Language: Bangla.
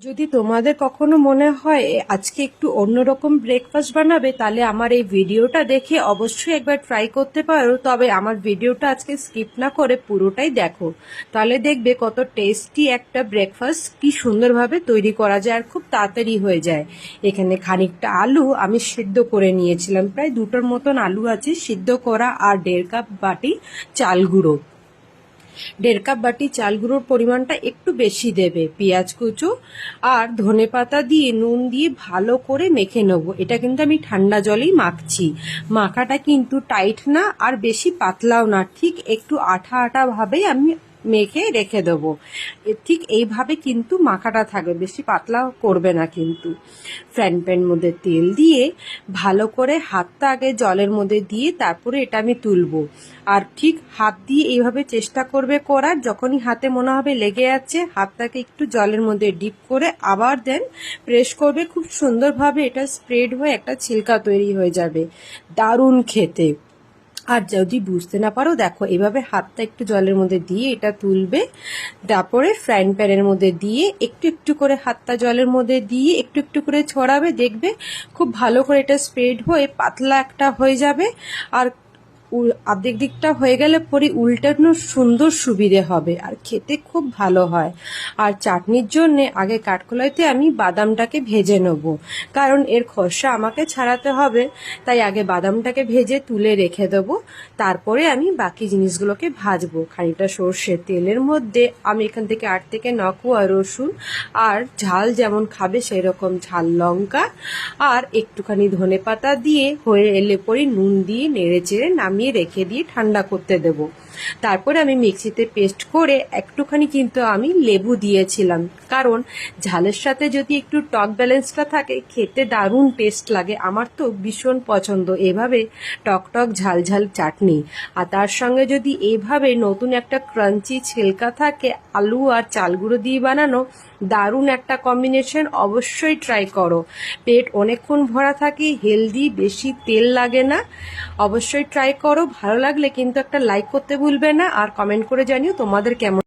যদি তোমাদের কখনো মনে হয় আজকে একটু অন্যরকম ব্রেকফাস্ট বানাবে, তাহলে আমার এই ভিডিওটা দেখে অবশ্যই একবার ট্রাই করতে পারো। তবে আমার ভিডিওটা আজকে স্কিপ না করে পুরোটাই দেখো, তাহলে দেখবে কত টেস্টি একটা ব্রেকফাস্ট কি সুন্দরভাবে তৈরি করা যায় আর খুব তাড়াতাড়ি হয়ে যায়। এখানে খানিকটা আলু আমি সিদ্ধ করে নিয়েছিলাম, প্রায় দুটোর মতন আলু আছে সিদ্ধ করা, আর 1.5 কাপ বাটি চাল গুঁড়ো। 1.5 কাপ বাটি চাল গুঁড়োর পরিমাণটা একটু বেশি দেবে। পেঁয়াজ কুচো আর ধনেপাতা দিয়ে নুন দিয়ে ভালো করে মেখে নেব। এটা কিন্তু আমি ঠান্ডা জলেই মাখছি। মাখাটা কিন্তু টাইট না আর বেশি পাতলাও না, ঠিক একটু আঠা আঠা ভাবেই আমি মেখে রেখে দেবো। ঠিক এইভাবে কিন্তু মাখাটা থাকবে, বেশি পাতলা করবে না কিন্তু। ফ্রাইং প্যান মধ্যে তেল দিয়ে ভালো করে হাতটা আগে জলের মধ্যে দিয়ে তারপরে এটা আমি তুলবো। আর ঠিক হাত দিয়ে এইভাবে চেষ্টা করবে করার, যখনই হাতে মনে হবে লেগে যাচ্ছে হাতটাকে একটু জলের মধ্যে ডিপ করে আবার দেন প্রেস করবে। খুব সুন্দরভাবে এটা স্প্রেড হয়ে একটা ছিলকা তৈরি হয়ে যাবে, দারুণ খেতে। আর যদি বুঝতে না পারো দেখো, এভাবে হাতটা একটু জলের মধ্যে দিয়ে এটা তুলবে, তারপরে ফ্রাইং প্যানের মধ্যে দিয়ে একটু একটু করে হাতটা জলের মধ্যে দিয়ে একটু একটু করে ছড়াবে, দেখবে খুব ভালো করে এটা স্প্রেড হয়ে পাতলা একটা হয়ে যাবে। আর অর্ধেক দিকটা হয়ে গেলে পরে উল্টানোর সুন্দর সুবিধে হবে আর খেতে খুব ভালো হয়। আর চাটনির জন্য আগে কাঠকলাইতে আমি বাদামটাকে ভেজে নেব, কারণ এর খোসা আমাকে ছাড়াতে হবে, তাই আগে বাদামটাকে ভেজে তুলে রেখে দেবো। তারপরে আমি বাকি জিনিসগুলোকে ভাজবো। খানিকটা সর্ষের তেলের মধ্যে আমি এখান থেকে 8 থেকে 9 কোয়া রসুন আর ঝাল যেমন খাবে সেরকম ঝাল লঙ্কা আর একটুখানি ধনেপাতা দিয়ে হয়ে এলে পরে নুন দিয়ে নেড়ে চেড়ে নামিয়ে রেখে দিয়ে ঠান্ডা করতে দেব। তারপরে আমি মিক্সিতে পেস্ট করে একটুখানি কিন্তু আমি লেবু দিয়েছিলাম, কারণ ঝালের সাথে যদি একটু টক ব্যালেন্সটা থাকে খেতে দারুণ টেস্ট লাগে। আমার তো ভীষণ পছন্দ এভাবে টক টক ঝাল ঝাল চাটনি। আর তার সঙ্গে যদি এইভাবে নতুন একটা ক্রাঞ্চি ছিলকা থাকে আলু আর চাল গুঁড়ো দিয়ে বানানো, দারুণ একটা কম্বিনেশন। অবশ্যই ট্রাই করো। পেট অনেকক্ষণ ভরা থাকে, হেলদি, বেশি তেল লাগে না। অবশ্যই ট্রাই করো। ভালো লাগলে কিন্তু একটা লাইক করতে ভুলবে না, আর কমেন্ট করে জানিও তোমাদের কেমন